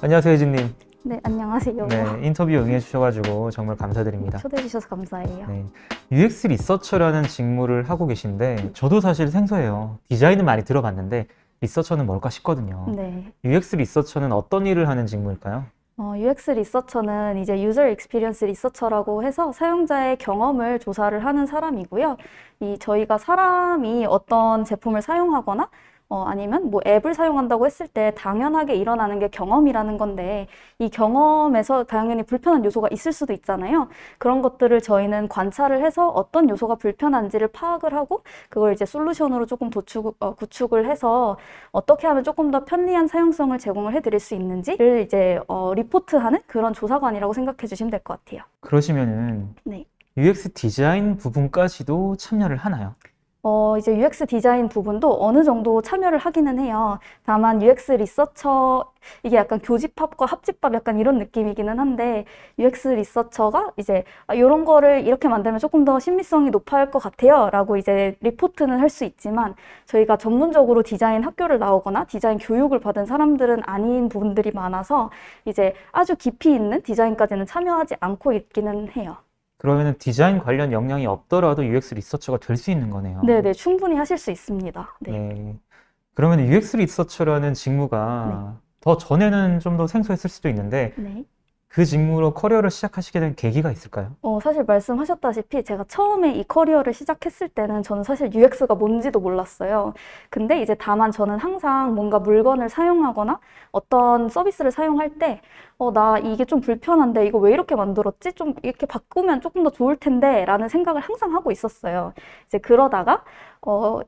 안녕하세요, 혜진님. 네, 안녕하세요. 네, 인터뷰 응해주셔가지고 정말 감사드립니다. 초대해 주셔서 감사해요. 네, UX 리서처라는 직무를 하고 계신데 저도 사실 생소해요. 디자인은 많이 들어봤는데 리서처는 뭘까 싶거든요. 네. UX 리서처는 어떤 일을 하는 직무일까요? UX 리서처는 이제 유저 익스피리언스 리서처라고 해서 사용자의 경험을 조사를 하는 사람이고요. 저희가 사람이 어떤 제품을 사용하거나 아니면 뭐 앱을 사용한다고 했을 때 당연하게 일어나는 게 경험이라는 건데 이 경험에서 당연히 불편한 요소가 있을 수도 있잖아요. 그런 것들을 저희는 관찰을 해서 어떤 요소가 불편한지를 파악을 하고 그걸 이제 솔루션으로 조금 구축을 해서 어떻게 하면 조금 더 편리한 사용성을 제공을 해드릴 수 있는지를 이제 리포트하는 그런 조사관이라고 생각해 주시면 될 것 같아요. 그러시면은 네. UX 디자인 부분까지도 참여를 하나요? 이제 UX 디자인 부분도 어느 정도 참여를 하기는 해요. 다만 UX 리서처, 이게 약간 교집합과 합집합 약간 이런 느낌이기는 한데, UX 리서처가 이제 이런 거를 이렇게 만들면 조금 더 신미성이 높아질 것 같아요. 라고 이제 리포트는 할 수 있지만, 저희가 전문적으로 디자인 학교를 나오거나 디자인 교육을 받은 사람들은 아닌 부분들이 많아서, 이제 아주 깊이 있는 디자인까지는 참여하지 않고 있기는 해요. 그러면은 디자인 관련 역량이 없더라도 UX 리서처가 될 수 있는 거네요. 네네, 충분히 하실 수 있습니다. 네. 네. 그러면 UX 리서처라는 직무가 더 전에는 좀 더 생소했을 수도 있는데 네. 그 직무로 커리어를 시작하시게 된 계기가 있을까요? 사실 말씀하셨다시피 제가 처음에 이 커리어를 시작했을 때는 저는 사실 UX가 뭔지도 몰랐어요. 근데 이제 다만 저는 항상 뭔가 물건을 사용하거나 어떤 서비스를 사용할 때 나 이게 좀 불편한데 이거 왜 이렇게 만들었지? 좀 이렇게 바꾸면 조금 더 좋을 텐데 라는 생각을 항상 하고 있었어요. 이제 그러다가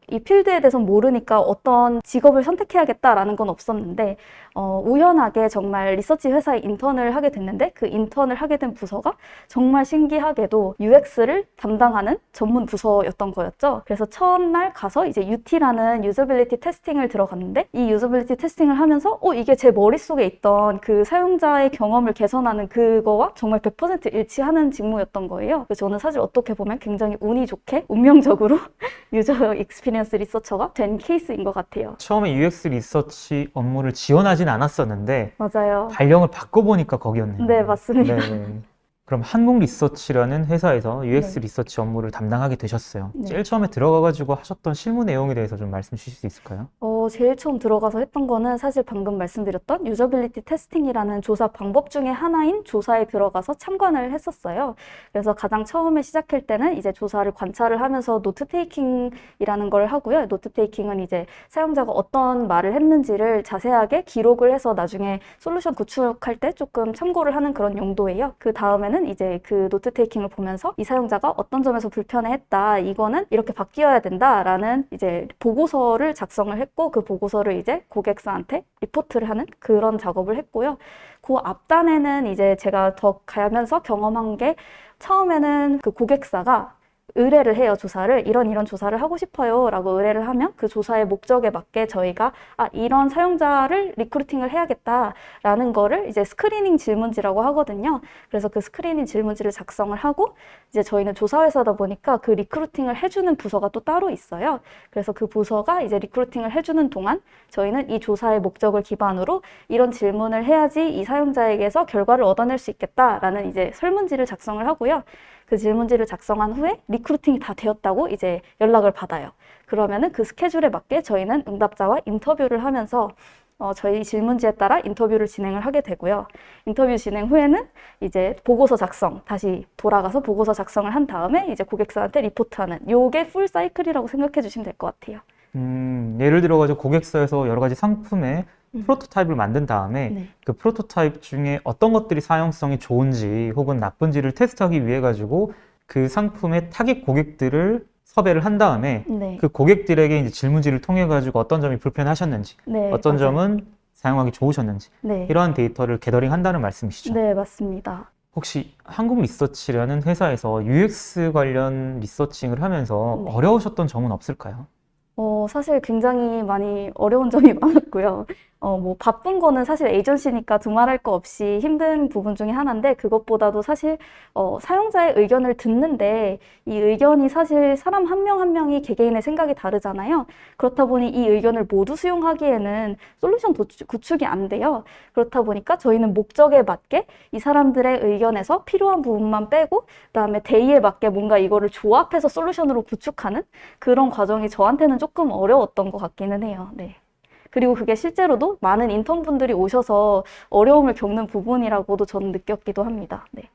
이 필드에 대해서 모르니까 어떤 직업을 선택해야겠다라는 건 없었는데 우연하게 정말 리서치 회사에 인턴을 하게 됐는데 그 인턴을 하게 된 부서가 정말 신기하게도 UX를 담당하는 전문 부서였던 거였죠. 그래서 첫날 가서 이제 UT라는 유저빌리티 테스팅을 들어갔는데 이 유저빌리티 테스팅을 하면서 이게 제 머릿속에 있던 그 사용자의 경험을 개선하는 그거와 정말 100% 일치하는 직무였던 거예요. 그래서 저는 사실 어떻게 보면 굉장히 운이 좋게 운명적으로 유저 익스피리언스 리서처가 된 케이스인 것 같아요. 처음에 UX 리서치 업무를 지원하진 않았었는데 맞아요. 발령을 받고보니까 거기였네요. 네, 맞습니다. 네. 그럼 한국 리서치라는 회사에서 UX 네. 리서치 업무를 담당하게 되셨어요. 네. 제일 처음에 들어가가지고 하셨던 실무 내용에 대해서 좀 말씀 주실 수 있을까요? 제일 처음 들어가서 했던 거는 사실 방금 말씀드렸던 유저빌리티 테스팅이라는 조사 방법 중에 하나인 조사에 들어가서 참관을 했었어요. 그래서 가장 처음에 시작할 때는 이제 조사를 관찰을 하면서 노트 테이킹이라는 걸 하고요. 노트 테이킹은 이제 사용자가 어떤 말을 했는지를 자세하게 기록을 해서 나중에 솔루션 구축할 때 조금 참고를 하는 그런 용도예요. 그 다음에는 이제 그 노트 테이킹을 보면서 이 사용자가 어떤 점에서 불편해했다. 이거는 이렇게 바뀌어야 된다라는 이제 보고서를 작성을 했고 그 보고서를 이제 고객사한테 리포트를 하는 그런 작업을 했고요. 그 앞단에는 이제 제가 더 가면서 경험한 게 처음에는 그 고객사가 의뢰를 해요, 조사를. 이런 조사를 하고 싶어요 라고 의뢰를 하면 그 조사의 목적에 맞게 저희가 이런 사용자를 리크루팅을 해야겠다라는 거를 이제 스크리닝 질문지라고 하거든요. 그래서 그 스크리닝 질문지를 작성을 하고 이제 저희는 조사회사다 보니까 그 리크루팅을 해주는 부서가 또 따로 있어요. 그래서 그 부서가 이제 리크루팅을 해주는 동안 저희는 이 조사의 목적을 기반으로 이런 질문을 해야지 이 사용자에게서 결과를 얻어낼 수 있겠다라는 이제 설문지를 작성을 하고요. 그 질문지를 작성한 후에 리크루팅이 다 되었다고 이제 연락을 받아요. 그러면은 그 스케줄에 맞게 저희는 응답자와 인터뷰를 하면서 저희 질문지에 따라 인터뷰를 진행을 하게 되고요. 인터뷰 진행 후에는 이제 보고서 작성, 다시 돌아가서 보고서 작성을 한 다음에 이제 고객사한테 리포트하는 요게 풀 사이클이라고 생각해 주시면 될 것 같아요. 예를 들어가지고 고객사에서 여러 가지 상품의 프로토타입을 만든 다음에 네. 그 프로토타입 중에 어떤 것들이 사용성이 좋은지 혹은 나쁜지를 테스트하기 위해 가지고 그 상품의 타깃 고객들을 섭외를 한 다음에 네. 그 고객들에게 이제 질문지를 통해 가지고 어떤 점이 불편하셨는지 네, 어떤 맞아요. 점은 사용하기 좋으셨는지 네. 이러한 데이터를 게더링 한다는 말씀이시죠? 네, 맞습니다. 혹시 한국 리서치라는 회사에서 UX 관련 리서칭을 하면서 네. 어려우셨던 점은 없을까요? 사실 굉장히 많이 어려운 점이 많았고요. 뭐 바쁜 거는 사실 에이전시니까 두말할 거 없이 힘든 부분 중에 하나인데 그것보다도 사실 사용자의 의견을 듣는데 이 의견이 사실 사람 한 명 한 명이 개개인의 생각이 다르잖아요. 그렇다 보니 이 의견을 모두 수용하기에는 솔루션 구축이 안 돼요. 그렇다 보니까 저희는 목적에 맞게 이 사람들의 의견에서 필요한 부분만 빼고 그다음에 대의에 맞게 뭔가 이거를 조합해서 솔루션으로 구축하는 그런 과정이 저한테는 조금 어려웠던 것 같기는 해요. 네. 그리고 그게 실제로도 많은 인턴분들이 오셔서 어려움을 겪는 부분이라고도 저는 느꼈기도 합니다. 네.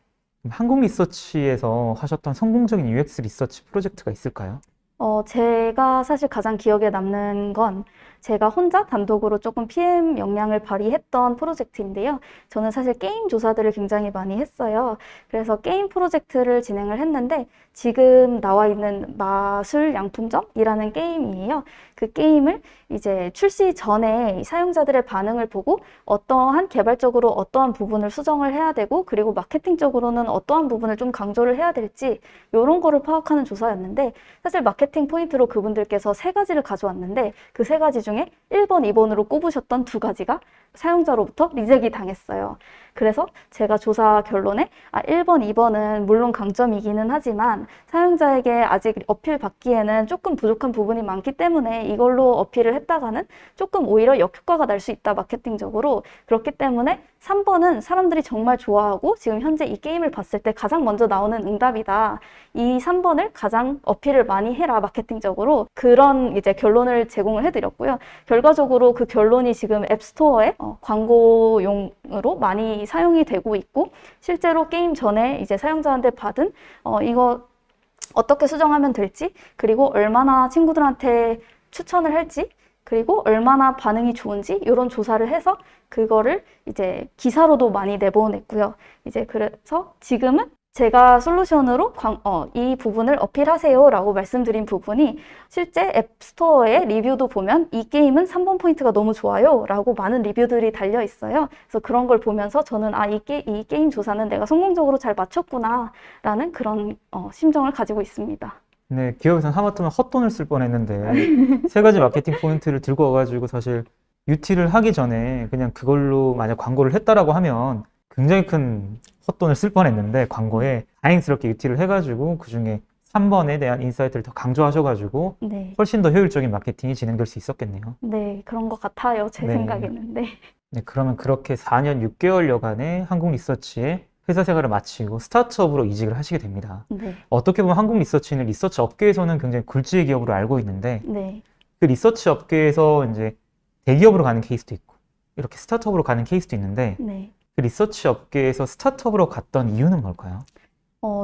한국 리서치에서 하셨던 성공적인 UX 리서치 프로젝트가 있을까요? 제가 사실 가장 기억에 남는 건 제가 혼자 단독으로 조금 PM 역량을 발휘했던 프로젝트인데요. 저는 사실 게임 조사들을 굉장히 많이 했어요. 그래서 게임 프로젝트를 진행을 했는데 지금 나와 있는 마술 양품점이라는 게임이에요. 그 게임을 이제 출시 전에 사용자들의 반응을 보고 어떠한 개발적으로 어떠한 부분을 수정을 해야 되고 그리고 마케팅적으로는 어떠한 부분을 좀 강조를 해야 될지 이런 거를 파악하는 조사였는데 사실 마케팅 포인트로 그분들께서 세 가지를 가져왔는데 그 세 가지 중에 1번, 2번으로 꼽으셨던 두 가지가 사용자로부터 리젝이 당했어요. 그래서 제가 조사 결론에 1번, 2번은 물론 강점이기는 하지만 사용자에게 아직 어필 받기에는 조금 부족한 부분이 많기 때문에 이걸로 어필을 했다가는 조금 오히려 역효과가 날 수 있다, 마케팅적으로. 그렇기 때문에 3번은 사람들이 정말 좋아하고 지금 현재 이 게임을 봤을 때 가장 먼저 나오는 응답이다. 이 3번을 가장 어필을 많이 해라, 마케팅적으로. 그런 이제 결론을 제공을 해드렸고요. 결과적으로 그 결론이 지금 앱스토어에 광고용으로 많이 사용이 되고 있고 실제로 게임 전에 이제 사용자한테 받은 이거 어떻게 수정하면 될지 그리고 얼마나 친구들한테 추천을 할지 그리고 얼마나 반응이 좋은지 이런 조사를 해서 그거를 이제 기사로도 많이 내보냈고요. 이제 그래서 지금은 제가 솔루션으로 이 부분을 어필하세요 라고 말씀드린 부분이 실제 앱스토어의 리뷰도 보면 이 게임은 3번 포인트가 너무 좋아요 라고 많은 리뷰들이 달려 있어요. 그래서 그런 걸 보면서 저는 이 게임 조사는 내가 성공적으로 잘 마쳤구나 라는 그런 심정을 가지고 있습니다. 네, 기업에서는 하마터면 헛돈을 쓸 뻔했는데 세 가지 마케팅 포인트를 들고 와가지고 사실 UT를 하기 전에 그냥 그걸로 만약 광고를 했다라고 하면 굉장히 큰 헛돈을 쓸 뻔했는데 광고에 다행스럽게 UT를 해가지고 그중에 3번에 대한 인사이트를 더 강조하셔가지고 네. 훨씬 더 효율적인 마케팅이 진행될 수 있었겠네요. 네, 그런 것 같아요. 제 네. 생각에는. 네. 네, 그러면 그렇게 4년 6개월여간의 한국 리서치에 회사 생활을 마치고 스타트업으로 이직을 하시게 됩니다. 네. 어떻게 보면 한국 리서치는 리서치 업계에서는 굉장히 굴지의 기업으로 알고 있는데 네. 그 리서치 업계에서 이제 대기업으로 가는 케이스도 있고 이렇게 스타트업으로 가는 케이스도 있는데 네. 그 리서치 업계에서 스타트업으로 갔던 이유는 뭘까요?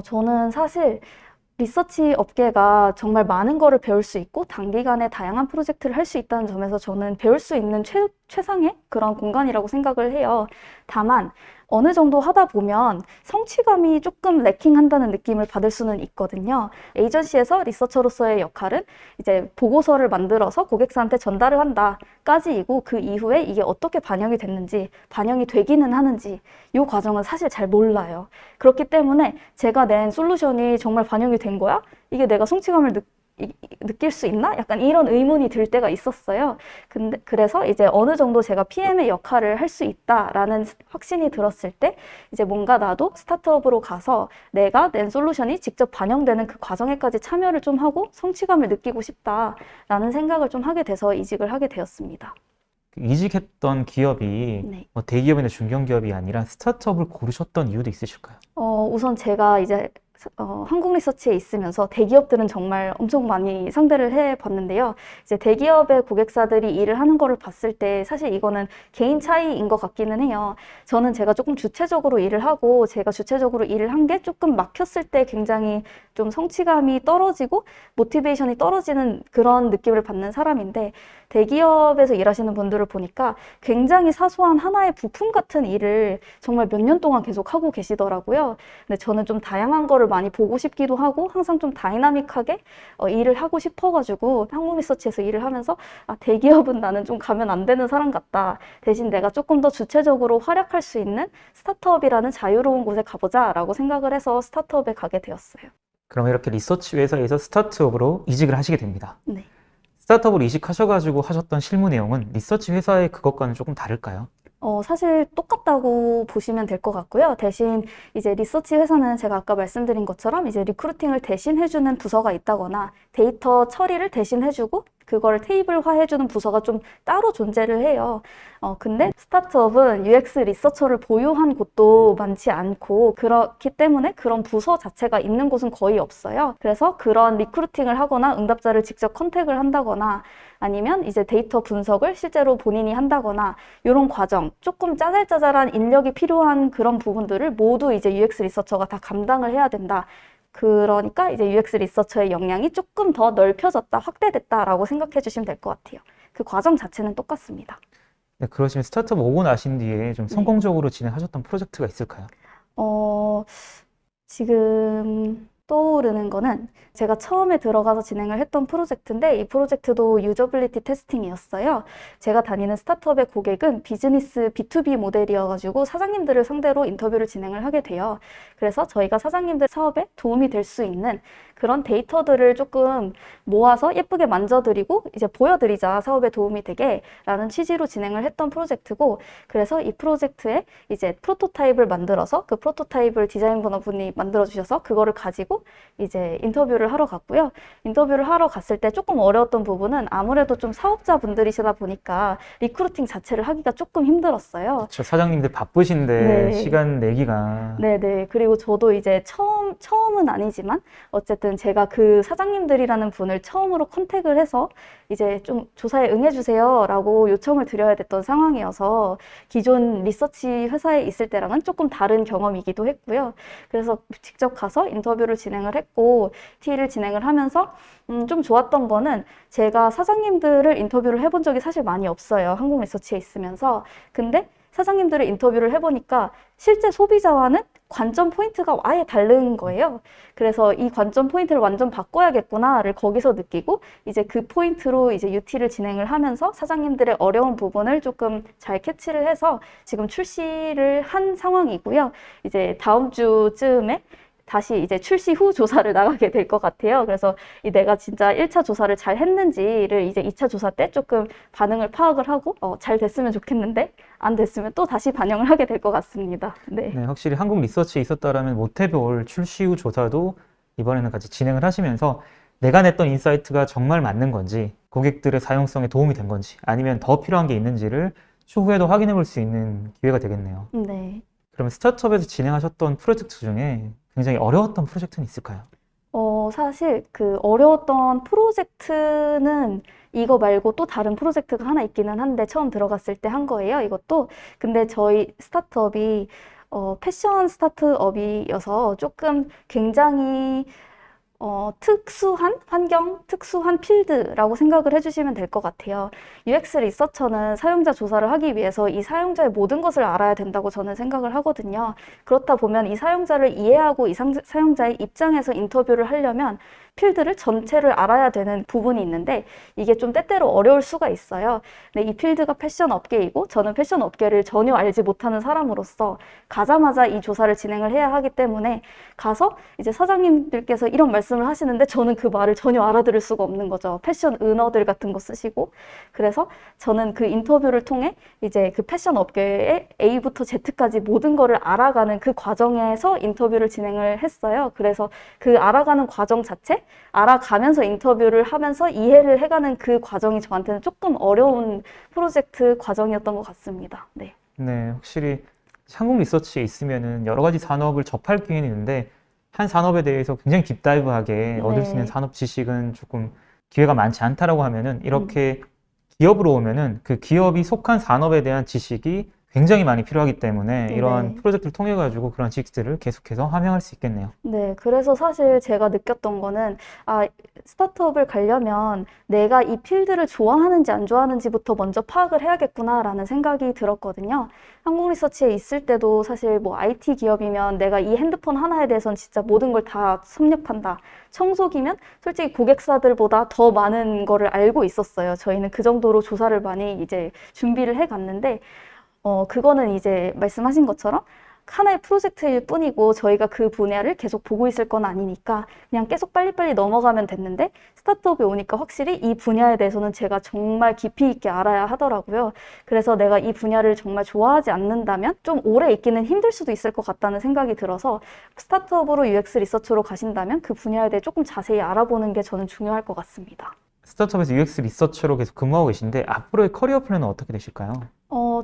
저는 사실 리서치 업계가 정말 많은 거를 배울 수 있고 단기간에 다양한 프로젝트를 할 수 있다는 점에서 저는 배울 수 있는 최상의 그런 공간이라고 생각을 해요. 다만 어느 정도 하다 보면 성취감이 조금 레킹한다는 느낌을 받을 수는 있거든요. 에이전시에서 리서처로서의 역할은 이제 보고서를 만들어서 고객사한테 전달을 한다까지이고 그 이후에 이게 어떻게 반영이 됐는지, 반영이 되기는 하는지 이 과정은 사실 잘 몰라요. 그렇기 때문에 제가 낸 솔루션이 정말 반영이 된 거야? 이게 내가 성취감을 느낄 수 있나? 약간 이런 의문이 들 때가 있었어요. 그래서 이제 어느 정도 제가 PM의 역할을 할 수 있다라는 확신이 들었을 때 이제 뭔가 나도 스타트업으로 가서 내가 낸 솔루션이 직접 반영되는 그 과정에까지 참여를 좀 하고 성취감을 느끼고 싶다라는 생각을 좀 하게 돼서 이직을 하게 되었습니다. 이직했던 기업이 네. 뭐 대기업이나 중견기업이 아니라 스타트업을 고르셨던 이유도 있으실까요? 우선 제가 이제 한국 리서치에 있으면서 대기업들은 정말 엄청 많이 상대를 해봤는데요. 이제 대기업의 고객사들이 일을 하는 거를 봤을 때 사실 이거는 개인 차이인 것 같기는 해요. 저는 제가 조금 주체적으로 일을 하고 제가 주체적으로 일을 한 게 조금 막혔을 때 굉장히 좀 성취감이 떨어지고 모티베이션이 떨어지는 그런 느낌을 받는 사람인데 대기업에서 일하시는 분들을 보니까 굉장히 사소한 하나의 부품 같은 일을 정말 몇 년 동안 계속 하고 계시더라고요. 근데 저는 좀 다양한 거를 많이 보고 싶기도 하고 항상 좀 다이나믹하게 일을 하고 싶어가지고 한국 리서치에서 일을 하면서 대기업은 나는 좀 가면 안 되는 사람 같다. 대신 내가 조금 더 주체적으로 활약할 수 있는 스타트업이라는 자유로운 곳에 가보자라고 생각을 해서 스타트업에 가게 되었어요. 그럼 이렇게 리서치 회사에서 스타트업으로 이직을 하시게 됩니다. 네. 스타트업으로 이직하셔가지고 하셨던 실무 내용은 리서치 회사의 그것과는 조금 다를까요? 사실 똑같다고 보시면 될 것 같고요. 대신 이제 리서치 회사는 제가 아까 말씀드린 것처럼 이제 리크루팅을 대신 해주는 부서가 있다거나 데이터 처리를 대신 해주고 그걸 테이블화 해주는 부서가 좀 따로 존재를 해요. 근데 스타트업은 UX 리서처를 보유한 곳도 많지 않고 그렇기 때문에 그런 부서 자체가 있는 곳은 거의 없어요. 그래서 그런 리크루팅을 하거나 응답자를 직접 컨택을 한다거나 아니면 이제 데이터 분석을 실제로 본인이 한다거나 이런 과정, 조금 짜잘짜잘한 인력이 필요한 그런 부분들을 모두 이제 UX 리서처가 다 감당을 해야 된다. 그러니까 이제 UX 리서처의 역량이 조금 더 넓혀졌다, 확대됐다라고 생각해 주시면 될 것 같아요. 그 과정 자체는 똑같습니다. 네, 그러시면 스타트업 오고 나신 뒤에 좀 네. 성공적으로 진행하셨던 프로젝트가 있을까요? 지금 떠오르는 거는 제가 처음에 들어가서 진행을 했던 프로젝트인데 이 프로젝트도 유저빌리티 테스팅이었어요. 제가 다니는 스타트업의 고객은 비즈니스 B2B 모델이어가지고 사장님들을 상대로 인터뷰를 진행을 하게 돼요. 그래서 저희가 사장님들 사업에 도움이 될 수 있는 그런 데이터들을 조금 모아서 예쁘게 만져드리고 이제 보여드리자 사업에 도움이 되게 라는 취지로 진행을 했던 프로젝트고 그래서 이 프로젝트에 이제 프로토타입을 만들어서 그 프로토타입을 디자인분이 만들어주셔서 그거를 가지고 이제 인터뷰를 하러 갔고요. 인터뷰를 하러 갔을 때 조금 어려웠던 부분은 아무래도 좀 사업자분들이시다 보니까 리크루팅 자체를 하기가 조금 힘들었어요. 그렇죠. 사장님들 바쁘신데 네. 시간 내기가 네네. 그리고 저도 이제 처음은 아니지만 어쨌든 제가 그 사장님들이라는 분을 처음으로 컨택을 해서 이제 좀 조사에 응해주세요 라고 요청을 드려야 됐던 상황이어서 기존 리서치 회사에 있을 때랑은 조금 다른 경험이기도 했고요. 그래서 직접 가서 인터뷰를 진행을 했고 TE를 진행을 하면서 좀 좋았던 거는 제가 사장님들을 인터뷰를 해본 적이 사실 많이 없어요. 한국 리서치에 있으면서. 근데 사장님들을 인터뷰를 해보니까 실제 소비자와는 관점 포인트가 아예 다른 거예요. 그래서 이 관점 포인트를 완전 바꿔야겠구나를 거기서 느끼고 이제 그 포인트로 이제 UT를 진행을 하면서 사장님들의 어려운 부분을 조금 잘 캐치를 해서 지금 출시를 한 상황이고요. 이제 다음 주쯤에 다시 이제 출시 후 조사를 나가게 될 것 같아요. 그래서 내가 진짜 1차 조사를 잘 했는지를 이제 2차 조사 때 조금 반응을 파악을 하고 잘 됐으면 좋겠는데 안 됐으면 또 다시 반영을 하게 될 것 같습니다. 네. 네, 확실히 한국 리서치에 있었다라면 못 해볼 출시 후 조사도 이번에는 같이 진행을 하시면서 내가 냈던 인사이트가 정말 맞는 건지 고객들의 사용성에 도움이 된 건지 아니면 더 필요한 게 있는지를 추후에도 확인해 볼 수 있는 기회가 되겠네요. 네. 그러면 스타트업에서 진행하셨던 프로젝트 중에 굉장히 어려웠던 프로젝트는 있을까요? 사실 그 어려웠던 프로젝트는 이거 말고 또 다른 프로젝트가 하나 있기는 한데 처음 들어갔을 때 한 거예요, 이것도. 근데 저희 스타트업이 패션 스타트업이어서 조금 굉장히 특수한 환경, 특수한 필드라고 생각을 해주시면 될 것 같아요. UX 리서처는 사용자 조사를 하기 위해서 이 사용자의 모든 것을 알아야 된다고 저는 생각을 하거든요. 그렇다 보면 이 사용자를 이해하고 이 사용자의 입장에서 인터뷰를 하려면 필드를 전체를 알아야 되는 부분이 있는데 이게 좀 때때로 어려울 수가 있어요. 근데 이 필드가 패션 업계이고 저는 패션 업계를 전혀 알지 못하는 사람으로서 가자마자 이 조사를 진행을 해야 하기 때문에 가서 이제 사장님들께서 이런 말씀을 하시는데 저는 그 말을 전혀 알아들을 수가 없는 거죠. 패션 은어들 같은 거 쓰시고. 그래서 저는 그 인터뷰를 통해 이제 그 패션 업계의 A부터 Z까지 모든 거를 알아가는 그 과정에서 인터뷰를 진행을 했어요. 그래서 그 알아가는 과정 자체, 알아가면서 인터뷰를 하면서 이해를 해가는 그 과정이 저한테는 조금 어려운 프로젝트 과정이었던 것 같습니다. 네. 네, 확실히 한국 리서치에 있으면은 여러 가지 산업을 접할 기회는 있는데 한 산업에 대해서 굉장히 딥다이브하게 얻을 수 있는 네. 산업 지식은 조금 기회가 많지 않다라고 하면은 이렇게 기업으로 오면은 그 기업이 속한 산업에 대한 지식이 굉장히 많이 필요하기 때문에 이러한 네. 프로젝트를 통해 가지고 그런 지식들을 계속해서 함양할 수 있겠네요. 네, 그래서 사실 제가 느꼈던 거는, 스타트업을 가려면 내가 이 필드를 좋아하는지 안 좋아하는지부터 먼저 파악을 해야겠구나라는 생각이 들었거든요. 한국 리서치에 있을 때도 사실 뭐 IT 기업이면 내가 이 핸드폰 하나에 대해서는 진짜 모든 걸 다 섭렵한다. 청소기면 솔직히 고객사들보다 더 많은 거를 알고 있었어요. 저희는 그 정도로 조사를 많이 이제 준비를 해 갔는데, 그거는 이제 말씀하신 것처럼 하나의 프로젝트일 뿐이고 저희가 그 분야를 계속 보고 있을 건 아니니까 그냥 계속 빨리빨리 넘어가면 됐는데 스타트업에 오니까 확실히 이 분야에 대해서는 제가 정말 깊이 있게 알아야 하더라고요. 그래서 내가 이 분야를 정말 좋아하지 않는다면 좀 오래 있기는 힘들 수도 있을 것 같다는 생각이 들어서 스타트업으로 UX 리서처로 가신다면 그 분야에 대해 조금 자세히 알아보는 게 저는 중요할 것 같습니다. 스타트업에서 UX 리서처로 계속 근무하고 계신데 앞으로의 커리어 플랜은 어떻게 되실까요?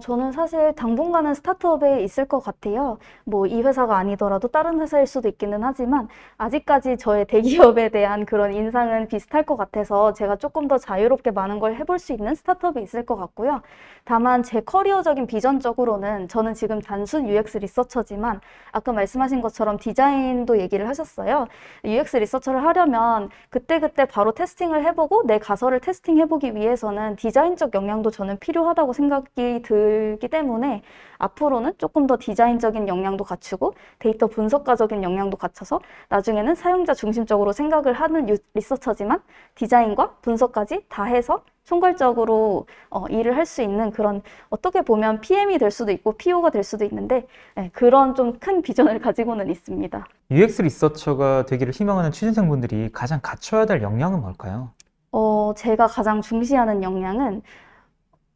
저는 사실 당분간은 스타트업에 있을 것 같아요. 뭐 이 회사가 아니더라도 다른 회사일 수도 있기는 하지만 아직까지 저의 대기업에 대한 그런 인상은 비슷할 것 같아서 제가 조금 더 자유롭게 많은 걸 해볼 수 있는 스타트업에 있을 것 같고요. 다만 제 커리어적인 비전적으로는 저는 지금 단순 UX 리서처지만 아까 말씀하신 것처럼 디자인도 얘기를 하셨어요. UX 리서처를 하려면 그때그때 바로 테스팅을 해보고 내 가설을 테스팅해보기 위해서는 디자인적 역량도 저는 필요하다고 생각이 들기 때문에 앞으로는 조금 더 디자인적인 역량도 갖추고 데이터 분석가적인 역량도 갖춰서 나중에는 사용자 중심적으로 생각을 하는 리서처지만 디자인과 분석까지 다 해서 총괄적으로 일을 할 수 있는 그런 어떻게 보면 PM이 될 수도 있고 PO가 될 수도 있는데 그런 좀 큰 비전을 가지고는 있습니다. UX 리서처가 되기를 희망하는 취준생분들이 가장 갖춰야 될 역량은 뭘까요? 제가 가장 중시하는 역량은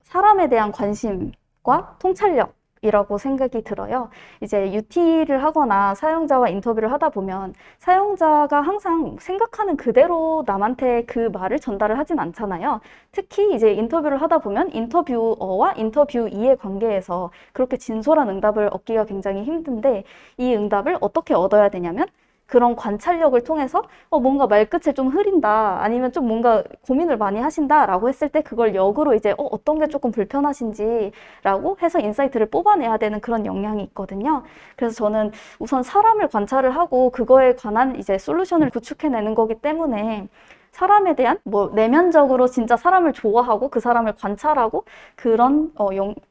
사람에 대한 관심과 통찰력이라고 생각이 들어요. 이제 UT를 하거나 사용자와 인터뷰를 하다 보면 사용자가 항상 생각하는 그대로 남한테 그 말을 전달을 하진 않잖아요. 특히 이제 인터뷰를 하다 보면 인터뷰어와 인터뷰이의 관계에서 그렇게 진솔한 응답을 얻기가 굉장히 힘든데 이 응답을 어떻게 얻어야 되냐면 그런 관찰력을 통해서 뭔가 말끝을 좀 흐린다 아니면 좀 뭔가 고민을 많이 하신다 라고 했을 때 그걸 역으로 이제 어떤 게 조금 불편하신지 라고 해서 인사이트를 뽑아내야 되는 그런 역량이 있거든요. 그래서 저는 우선 사람을 관찰을 하고 그거에 관한 이제 솔루션을 구축해내는 거기 때문에 사람에 대한 뭐 내면적으로 진짜 사람을 좋아하고 그 사람을 관찰하고 그런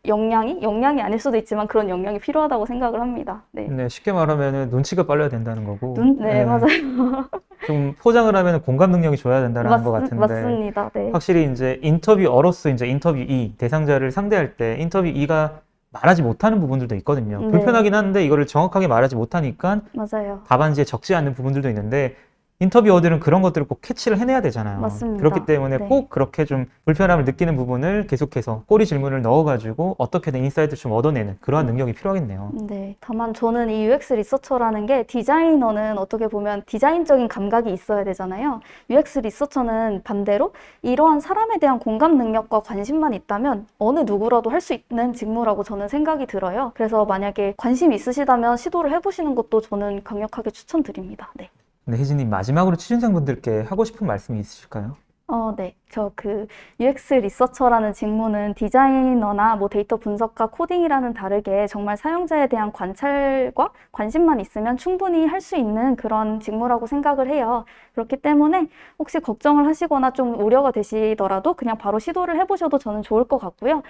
역량이 아닐 수도 있지만 그런 역량이 필요하다고 생각을 합니다. 네. 네, 쉽게 말하면 눈치가 빨라야 된다는 거고 네, 맞아요. 좀 포장을 하면 공감 능력이 좋아야 된다는 것 같은데 맞습니다. 네. 확실히 이제 인터뷰어로서 이제 인터뷰이 대상자를 상대할 때 인터뷰이가 말하지 못하는 부분들도 있거든요. 네. 불편하긴 한데 이거를 정확하게 말하지 못하니까 맞아요. 답안지에 적지 않는 부분들도 있는데 인터뷰어들은 그런 것들을 꼭 캐치를 해내야 되잖아요. 맞습니다. 그렇기 때문에 네. 꼭 그렇게 좀 불편함을 느끼는 부분을 계속해서 꼬리 질문을 넣어가지고 어떻게든 인사이트를 좀 얻어내는 그러한 능력이 필요하겠네요. 네. 다만 저는 이 UX 리서처라는 게 디자이너는 어떻게 보면 디자인적인 감각이 있어야 되잖아요. UX 리서처는 반대로 이러한 사람에 대한 공감 능력과 관심만 있다면 어느 누구라도 할 수 있는 직무라고 저는 생각이 들어요. 그래서 만약에 관심 있으시다면 시도를 해보시는 것도 저는 강력하게 추천드립니다. 네. 네, 혜진님 마지막으로 취준생분들께 하고 싶은 말씀이 있으실까요? 네. 저 UX 리서처라는 직무는 디자이너나 뭐 데이터 분석과 코딩이라는 다르게 정말 사용자에 대한 관찰과 관심만 있으면 충분히 할 수 있는 그런 직무라고 생각을 해요. 그렇기 때문에 혹시 걱정을 하시거나 좀 우려가 되시더라도 그냥 바로 시도를 해보셔도 저는 좋을 것 같고요.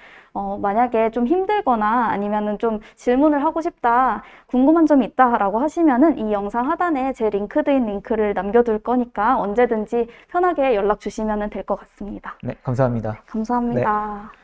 만약에 좀 힘들거나 아니면은 좀 질문을 하고 싶다, 궁금한 점이 있다라고 하시면은 이 영상 하단에 제 링크드인 링크를 남겨둘 거니까 언제든지 편하게 연락 주시면 될 것 같습니다. 네, 감사합니다. 감사합니다. 네.